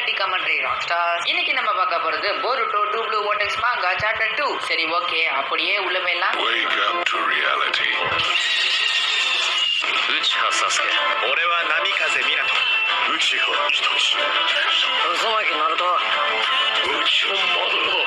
ஜிகாண்டி commentary Rockstar. இன்னைக்கு நம்ம பார்க்க போறது போருட்டோ டூ ப்ளூ வாட்டர்ஸ் மாங்கா சாப்டர் 2. சரி ஓகே, அப்படியே உள்ள போயிடலாம். Wake up to reality. 内葉サスケ、俺は波風湊。内葉仁志。渦巻ナルト。内葉mother.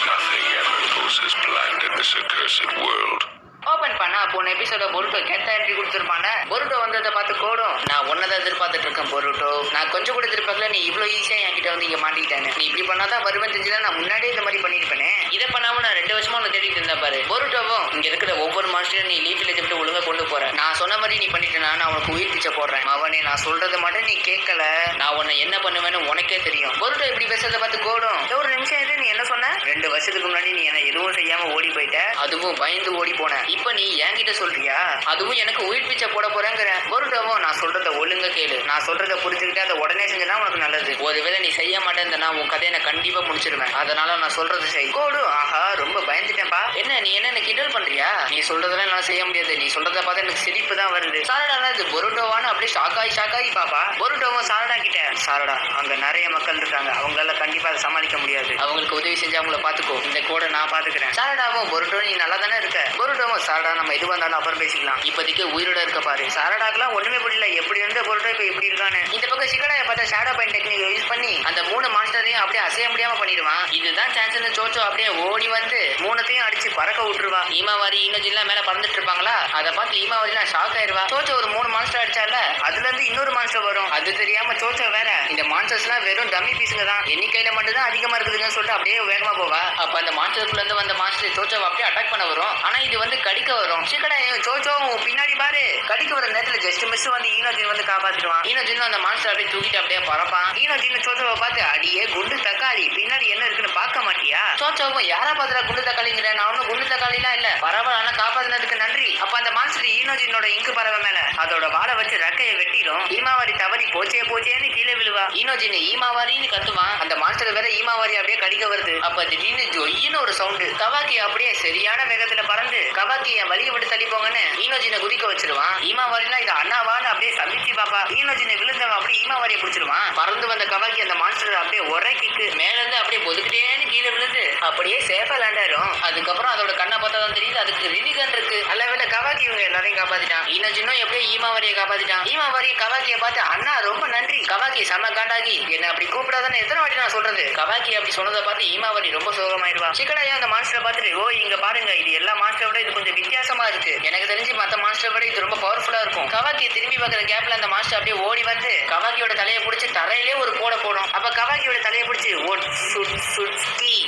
Nothing ever goes as planned in this accursed world. Open பண்ணா போன எபிசோட பொருட்டோ கெட்ட என்ட்ரி கொடுத்துருப்பானே. பொருட்டோ வந்ததை பார்த்து கோடும், நான் ஒன்னதான் எதிர்பார்த்துட்டு இருக்கேன் பொருட்டோ. நான் கொஞ்சம் கூட எதிர்பார்க்கல நீ இவ்வளவு ஈஸியா என்கிட்ட வந்து இங்க மாட்டிக்கிட்டேன்னு. நீ இப்படி பண்ணாதான் வருவேன் தெரிஞ்சுதான் நான் முன்னாடியே இந்த மாதிரி பண்ணிருப்பேனே. இதை பண்ணாம நான் 2 வருஷமா உன்னை தேடிட்டு இருந்தேன் பாரு. பொருட்டோவும் இங்க இருக்கிற ஒவ்வொரு மாஸ்டரையும் நீ லீஃபில் எடுத்துட்டு ஒழுங்கா கொண்டு போறேன். நான் சொன்ன மாதிரி நீ பண்ணிட்டேன்னா நான் உனக்கு உயிர் பிச்சை போடுறேன். அவனே நான் சொல்றதை மட்டும் நீ கேட்கல, நான் உன்னை என்ன பண்ணுவேன்னு உனக்கே தெரியும். பொருட்டோ இப்படி பேசுறதை பார்த்து கோடும், ஒரு நிமிஷம் இது நீ என்ன சொன்ன? 2 வருஷத்துக்கு முன்னாடி நீ என்ன எதுவும் செய்யாம ஓடி போயிட்ட, அதுவும் பயந்து ஓடி போன. இப்ப நீ என்கிட்ட சொல்றியா அதுவும் எனக்கு உயிர் பிச்சை போட போறேங்கிற? பொருட்டவும் நான் சொல்றத ஒழுங்கா கேளு. நான் சொல்றத புரிஞ்சுக்கிட்டு அதை உடனே செஞ்சா உனக்கு நல்லது. ஒருவேளை நீ செய்ய மாட்டேன்னா உன் கதையை நான் கண்டிப்பா முடிச்சிருவேன். அதனால நான் சொல்றது செய். கோடு ஆஹா ரொம்ப பயந்துட்டேன்பா. என்ன நீ என்ன கிண்டல் பண்றியா? நீ சொல்றதெல்லாம் நான் செய்ய முடியாது. நீ சொல்றத பார்த்தா எனக்கு சிரிப்பு தான் வருது. சாரடா இது பொருட்டோவான்னு அப்படியே ஷாக்காயி பாப்பா. பொருட்டோவும் சாரடா கிட்ட, சாரடா அங்க நிறைய மக்கள் இருக்காங்க, அவங்களால கண்டிப்பா அதை சமாளிக்க முடியாது. அவங்களுக்கு உதவி செஞ்சு அவங்கள பாத்துக்கோ, இந்த கூட நான் பாத்துக்கிறேன். சாரடாவும் பொருட்டோ நீ நல்லா தானே இருக்க? பொருட்டோவும் சாரடா நம்ம எது வந்தாலும் அப்புறம் பேசிக்கலாம், இப்போதைக்கு உயிரோட இருக்க பாரு. சாரடாக்கெல்லாம் ஒண்ணுமே புரியல, எப்படி இருந்த பொருட்டோ இப்ப எப்படி இருக்கான்னு. இந்த பக்கம் சிக்கடாய பார்த்தா ஷேடோ பாயிண்ட் டெக்னிக் யூஸ் பண்ணி அந்த 3 மாஸ்டரையும் அப்படியே அசைய முடியாம பண்ணிடுவான். இதுதான் சான்ஸ். சோச்சோ அப்படியே ஓடி வந்து 3த்தையும் அடிச்சு பறக்க விட்டுருவா. ஈமாவாரி இன்னொஜிலாம் மேல பறந்துட்டு இருப்பாங்களா, அதை பார்த்து ஈமாவாரிலாம் ஷாக் ஆயிருவா. சோச்சோ ஒரு 3 மாஸ்டர் அடிச்சால அதுல இருந்து இன்னொரு மாஸ்டர் வரும். அது தெரியாம சோச்சோ வேற இந்த மான்ஸ்டர்ஸ் எல்லாம் வெறும் டம்மி பீஸுங்க தான், எண்ணிக்கையில மட்டும் தான் அதிகமா இருக்குதுன்னு சொல்லிட்டு அப்படியே வேகமா போவா. அப்ப அந்த மாஸ்டருக்குள்ள இருந்து வந்த மாஸ்டர் சோச்சோவை அப்படியே அட்டாக் பண்ண வரும். ஆனா இது வந்து கடிக்க வரும். சிக்கடாயும் சோச்சோ பின்னாடி பாரு, கடிக்க வர நேரத்துல ஜஸ்ட் மிஸ் வந்து ஈனோஜின் வந்து காப்பாத்திடுவான். ஈனோஜின் அந்த மான்ஸ்டர் அப்படியே தூக்கிட்டு அப்படியே பறப்பான். ஈனோஜின் சோச்சோவை பார்த்து, அடியே குண்டு தக்காளி பின்னாடி என்ன இருக்குன்னு பார்க்க மாட்டியா? சோச்சோவும் யாரா பாத்துறா குண்டு தக்காளிங்கிற? நான் ஒன்னும் குண்டு தக்காளிலாம் இல்ல, பரவாயில்ல ஆனா காப்பாத்தினதுக்கு நன்றி. அப்ப அந்த மான்ஸ்டர் ஈனோஜினோட இங்கு பறவை மேல அதோட வாழை வச்சு ரக்கையை வெட்டிடும். ஈமாவாரி தவறி போச்சேன்னு கீழே விழுவா. ஈனோஜின் ஈமாவாரின்னு கத்துவான். அந்த மான்ஸ்டர் வேற ஈமாவாரி அப்படியே கடிக்க வருது. அப்ப திடீர்னு ஜொய்யின்னு ஒரு சவுண்டு. கவாக்கி அப்படியே சரியான வேகத்துல பறந்து கவாக்கி என் வழியை விட்டு தள்ளி போங்கன்னு ஈனோஜினை குதிக்க வச்சிருவான். ஈமாவாரிலாம் இது அண்ணாவான்னு அப்படியே சந்திச்சு பாப்பா. ஈனோஜினை விழுந்தவன் அப்படியே ஈமாவாரியை பிடிச்சிருவான். பறந்து வந்த கவாக்கி அந்த மான்ஸ்டர் அப்படியே ஒரே கிக்கு மேல இருந்து அப்படியே பொதுக்கிட்டேன்னு கீழே விழுந்து அப்படியே சேஃபா லேண்ட் ஆயிரும். அதுக்கப்புறம் அதோட கண்ணை பார்த்தா தான் தெரியுது அதுக்கு ரினிகன் இருக்கு. அல்லவேளை கவாக்கி இவங்க எல்லாரையும் காப்பாத்திட்டான். ஈனோஜினும் எப்படியே ஈமாவாரியை காப்பாத்திட்டான். ஈமாவாரியை கவாக்கியை பார்த்து, அண்ணா ரொம்ப நன்றி. கவாக்கி செம காண்டாகி, என்ன அப்படி கூப்பிடாதானே எத்தனை வாட்டி நான் சொல்றது? கவாக்கி அப்படி சொன்னதை பார்த்து ஈமாவாரி ரொம்ப சோகமாயிருவா. சிக்கடாயா அந்த மான்ஸ்டரை பார்த்துட்டு, ஓ இங்க பாருங்க, இது எல்லா மான்ஸ்டரை விட இது கொஞ்சம் வித்தியாசமா இருக்கு, எனக்கு தெரிஞ்சு மத்த மான்ஸ்டரை விட இது ரொம்ப பவர்ஃபுல்லா இருக்கும். கவாக்கி திரும்பி பார்க்குற கேப்ல அந்த மாஸ்டர் அப்படியே ஓடி வந்து கவாக்கியோட தலையை பிடிச்சி தரையிலே ஒரு போடும். அப்ப கவாக்கியோட தலையை பிடிச்சி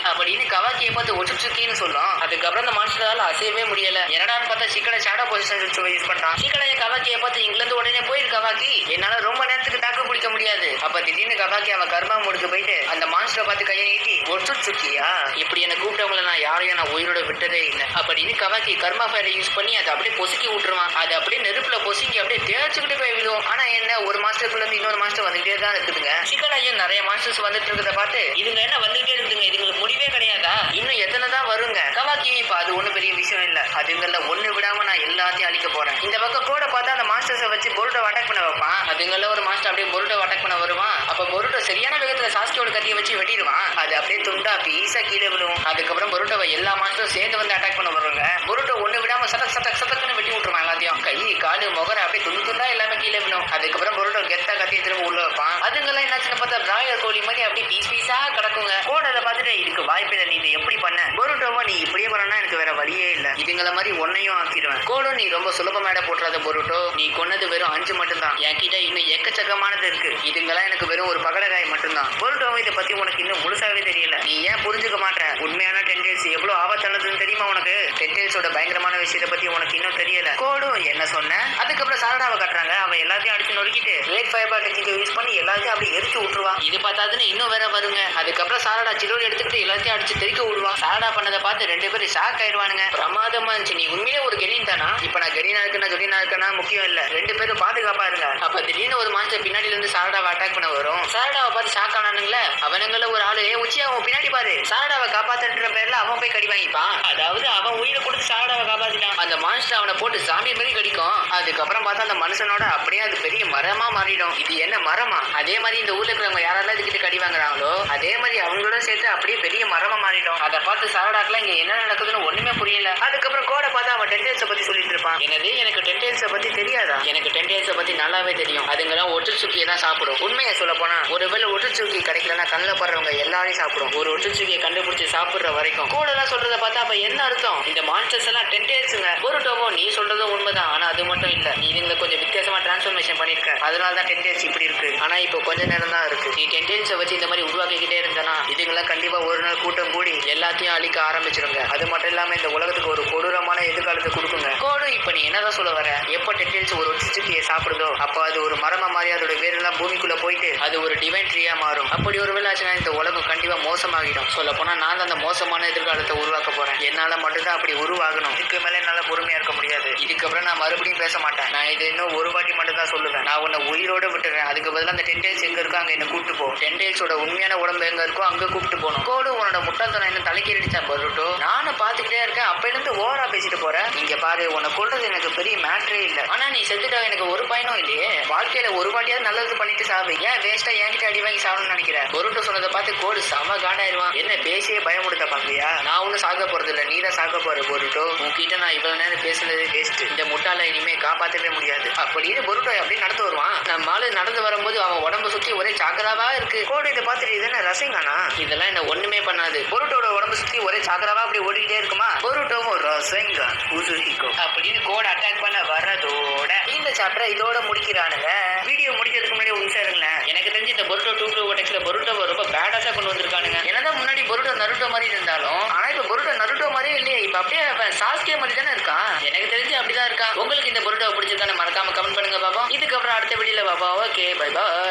அப்படின்னு கவாக்கியை பார்த்து ஒச்சுக்கின்னு சொல்லும். அதுக்கப்புறம் அந்த மான்ஸ்டரால அசையவே முடியல. என்னடான்னு பார்த்தா சிக்கடை ஷேடோ பொசிஷன் யூஸ் பண்றான். சிக்கடைய கவாக்கியை பார்த்து இங்கில இருந்து உடனே போயிரு கவாக்கி, என்னால ரொம்ப நேரத்துக்கு தாக்கு பிடிக்க முடியாது. அப்ப திடீர்னு கவாக்கி அவன் கர்மா மூடுக்கு போயிட்டு அந்த மான்ஸ்டரை பார்த்து கையை நீட்டி, ஒச்சுக்கியா இப்படி என்ன கூப்பிட்டவங்களை நான் யாரையும் நான் உயிரோட விட்டதே இல்லை அப்படின்னு கவாக்கி கர்மா ஃபயரை யூஸ் பண்ணி அதை அப்படியே பொசுக்கி விட்டுருவான். அது அப்படியே நெருப்புல பொசுக்கி அப்படியே தேய்ச்சிக்கிட்டு போய் விடுவோம். ஆனா என்ன, ஒரு மாஸ்டருக்குள்ள இருந்து இன்னொரு மாஸ்டர் வந்துகிட்டே தான் இருக்குதுங்க. சிக்கலாயும் நிறைய மாஸ்டர்ஸ் வந்துட்டு இருக்கிறத பார்த்து, இதுங்க என்ன வந்துகிட்டே இருக்குதுங்க, இதுங்களுக்கு முடிவே கிடையாதா, இன்னும் எத்தனை தான் வருங்க? கவாக்கியும் இப்ப அது ஒண்ணும் பெரிய விஷயம் இல்ல, அதுங்கள ஒண்ணு விடாம நான் எல்லாத்தையும் அழிக்க போறேன். இந்த பக்கம் கூட பார்த்தா அந்த மாஸ்டர்ஸை வச்சு பொருட்டோ அட்டாக் பண்ண வைப்பான். அதுங்கள ஒரு மாஸ்டர் அப்படியே பொருட்டோ அட்டாக் பண்ண வருவான். அப்ப பொருட்டோ சரியான வேகத்துல சாஸ்கியோட கத்தியை வச்சு வெட்டிடுவான். அது அப்படியே துண்டா பீஸா கீழே விழுவும். அதுக்கப்புறம் பொருட்டோவை எல்லா மாஸ்டரும் சேர்ந்து வந்து அட்டாக் பண்ண வருவாங்க. பொருட்டோ ஒண்ணு விடாம சதக்குன்னு வெட்டி விட்டுருவான் எல்லாத்தையும். கை காலு முகரை அப்படியே துண்டா எல்லாமே கீழே விழும். அதுக்கப்புறம் பொருட்டோ கெத்தா கத்தியை திரும்ப உள்ள வைப்பான். அதுங்கெல்லாம் என்னாச்சுன்னு பார்த்தா பிராயர் கோழி மாதிரி அப்படியே பீஸா கிடக்குங்க. கூட அதை பார்த்துட்டு, இதுக்கு வாய்ப்பில்லை, நீ இதை எப்படி பண்ண? பொருட்டோவா நீ இப்படியே பண்ணா எனக்கு வேற வழியே இல்ல, இதுங்கள மாதிரி ஒன்னையும் ஆக்கிடுவேன். கோடும் நீ ரொம்ப சுலபமாட போட்டுறாத பொருட்டோ, நீ கொன்னது வெறும் 5 மட்டும்தான், என்கிட்ட இன்னும் எக்கச்சக்கமானது இருக்கு, இதுங்கெல்லாம் எனக்கு வெறும் ஒரு பகடகாய் மட்டும்தான். பொருட்டோவை இதை பத்தி உனக்கு இன்னும் முழுசாவே தெரியல, நீ ஏன் புரிஞ்சுக்க மாட்டேன்? உண்மையான டென்டெயில்ஸ் எவ்வளவு ஆபத்தானதுன்னு தெரியுமா உனக்கு? டென்டெயில்ஸோட பயங்கரமான விஷயத்தை பத்தி உனக்கு இன்னும் தெரியல. கோடும் என்ன சொன்ன? அதுக்கப்புறம் சாரடாவை கட்டுறாங்க. அவன் எல்லாத்தையும் அடிச்சு நொறுக்கிட்டு ரேட் ஃபயர் டெக்னிக்கை யூஸ் பண்ணி எல்லாத்தையும் அப்படியே எரிச்சு விட்டுருவான். இது பார்த்தாதுன்னு இன்னும் வேற வருங்க. அதுக்கப்புறம் சாரடா சிலோடு எடுத்துக்கிட்டு எல்லாத்தையும் அடிச்சு தெறிக்க விடுவான். சாரடா பண்ணதை பார்த்து 2 பேரும் ஷாக் ஆயிடுவானுங்க. பிரமாதமா இருந்துச்சு, நீ உண்மையிலே ஒரு கெரின் தானா? இப்ப நான் கெரினா இருக்குன்னா ஜொலினா இருக்கனா முக்கியம் இல்ல, 2 பேரும் பாதுகாப்பா இருங்க. அப்ப திடீர்னு ஒரு மாஸ்டர் பின்னாடில இருந்து சாரடாவை அட்டாக் பண்ண வரும். சாரடாவை பார்த்து ஷாக் ஆனானுங்களே, அவனுங்கள ஒரு ஆளு உச்சி அவன் பின்னாடி பாரு சாரடாவை காப்பாத்துன்ற பேர்ல அவன் போய் கடி வாங்கிப்பான். அதாவது அவன் உயிரை கொடுத்து சாரடாவை காப்பாத்திட்டான். அந்த மான்ஸ்டர் அவனை போட்டு சாமி மாதிரி கடிக்கும். அதுக்கப்புறம் பார்த்தா அந்த மனுஷனோட அப்படியே அது பெரிய மரமா மாறிடும். இது என்ன மரமா? அதே மாதிரி இந்த ஊர்ல இருக்கிறவங்க யாரெல்லாம் இதுக்கிட்ட கடி வாங்குறாங்களோ அதே மாதிரி அவங்களோட சேர்த்து அப்படியே பெரிய மரமா மாறிடும். அதை பார்த்து சாரடாக்கெல்லாம் இங்க என்ன நடக்குதுன்னு ஒண்ணுமே புரியல. அதுக்கப்புறம் கோடை பார்த்தா அவன் டென்டேல்ஸை பத்தி சொல்லிட்டு இருப்பான். என்னது எனக்கு டென்டேல்ஸை பத்தி தெரியாதா? எனக்கு டென்டேல்ஸை பத்தி நல்லாவே தெரியும். அதுங்கெல்லாம் ஒட்டுச்சுக்கியை தான் சாப்பிடும். உண்மையை சொல்ல போனா ஒருவேளை ஒட்டுச்சுக்கி கிடைக்கலன்னா கண்ணில் படுறவங்க எல்லாரையும் சாப்பிடும். ஒரு ஒட்டுச்சுக்கியை கண்டுபிடிச்சு சாப்பிடுற வரைக்கும் கூட எல்லாம் சொல்றத பார்த்தா அப்ப என்ன அர்த்தம்? இந்த மான்ஸ்டர்ஸ் எல்லாம் டென்டேல்ஸுங்க. பொருட்டோவோ நீ சொல்றதும் உண்மைதான். ஆனா அது மட்டும் இல்ல, நீ இதுங்களை கொஞ்சம் வித்தியாசமா டிரான்ஸ்ஃபர்மேஷன் பண்ணிருக்க. அதனால தான் டென்டேல்ஸ் இப்படி இருக்கு. ஆனா இப்போ கொஞ்ச நேரம் தான் இருக்கு. நீ டென்டேல்ஸை வச்சு இந்த மாதிரி உருவாக்கிக்கிட்டே இருந்தனா இதுங்கெல்லாம் கண்டிப்பா ஒரு நாள் கூட்டம் கூடி எல்லாத்தையும் அழிக்க ஆரம்பிச்சிருங்க. அது மட்டும் இல்லாம இந்த உலகத்துக்கு ஒரு கொடூரமான எதிர்காலத்தை கொடுக்குங்க. கோடு இப்ப நீ என்னதான் சொல்ல வர? எப்ப டென்டேல்ஸ் ஒரு ஒட்டுச்சுக்கியை சாப்பிடுதோ அப்ப அது ஒரு மரமா மாறி அதோட வேரெல்லாம் பூமிக்குள்ள போயிட்டு அது ஒரு டிவைன் ட்ரீயா மாறும். அப்படி ஒரு வேலை ஆச்சுன்னா இந்த உலகம் கண்டிப்பா மோசமாகிடும். சொல்ல போனா நான் தான் அந்த மோசமான எதிர்காலத்தை உருவாக்க போறேன். என்னால மட்டும்தான் அப்படி உருவாகணும். இதுக்கு மேல என்னால பொறுமையா இருக்க முடியாது. இதுக்கப்புறம் நான் மறுபடியும் பேச மாட்டேன். நான் இது இன்னும் ஒரு வாட்டி மட்டும் தான் சொல்லுவேன். நான் உன்னை உயிரோட விட்டுறேன். அதுக்கு பதிலாக அந்த டென்டேல்ஸ் எங்க இருக்கோ அங்க என்ன கூப்பிட்டு போ. டென்டேல்ஸோட உண்மையான உடம்பு எங்க இருக்கோ அங்க கூப்பிட்டு போகணும். கோடு உன்னோட முட்டாள்தனம் என்ன தலைக்கேறிடுச்சா பருட்டோ? நானும் பாத்துக்கிட்டே இருக்கேன். அப்ப இருந்து ஓவரா பேசிட்டு போறேன். இங்க பாரு, உன்னை கொள்றது எனக்கு பெரிய மேட்டரே இல்ல. ஆனா நீ செத்துட்டா எனக்கு ஒரு பயனும் இல்லையே. வாழ்க்கையில ஒரு வாட்டியாவது நல்லது பண்ணிட்டு சாவு. ஏன் வேஸ்டா என்கிட்ட அடி வாங்கி சாகணும்னு நினைக்கிறேன்? பொருட்டு சொன்னதை பார்த்து கோடு செம காண்டாயிருவான். என்ன பேசியே பயமுடுத்த பாக்குறியா? நான் ஒன்னும் சாக போறது இல்ல, நீ தான் சாக போற பொருட்டோ. உன்கிட்ட நான் இவ்வளவு நேரம் பேசுனது வேஸ்ட். இந்த முட்டாளை இனிமே காப்பாற்றவே முடியாது. அப்படின்னு பொருட்டோ அப்படி நடந்து வருவான். நம்ம ஆளு நடந்து வரும்போது அவன் உடம்பு சுத்தி ஒரே சாக்கராவா இருக்கு. கோடு இதை பார்த்துட்டு இது என்ன ரசிங்கானா? இதெல்லாம் என்ன ஒண்ணுமே பண்ணாது. பொருட்டோட உடம்பு சுத்தி ஒரே சாக்கராவா அப்படி ஓடிக்கிட்டே இருக்குமா? பொருட்டோவும் ரசிங்கா உசுஹிகோ அப்படின்னு கோடு அட்டாக் பண்ண வரதோட இந்த சாப்டரை இதோட முடிக்கிறானுங்க. வீடியோ முடிக்கிறதுக்கு முன்னாடி ஒரு நிமிஷம் இருங்களேன். எனக்கு தெரிஞ்சு இந்த பொருட்டோ 2 பொருட்டோவை ரொம்ப பேடாஸா கொண்டு வந்திருக்கானுங்க. என்னதான் முன்னாடி பொருட்டோ நருட்டோ மாதிரி இருந்தாலும் ஆனா இப்ப பொருட்டோ நருட்டோ மாதிரியே இல்லையே. இப்ப அப்படியே சாஸ்கே மாதிரி தானே இருக்கான். எனக்கு தெரிஞ்சு அப்படிதான் இருக்கான். உங்களுக்கு இந்த பொருட்டோவை பிடிச்சிருக்கான்னு மறக்காம கமெண்ட் பண்ணுங்க பாப்பா. இதுக்கப்புறம் அடுத்த வீடியோல பாப்பா. Okay, bye bye.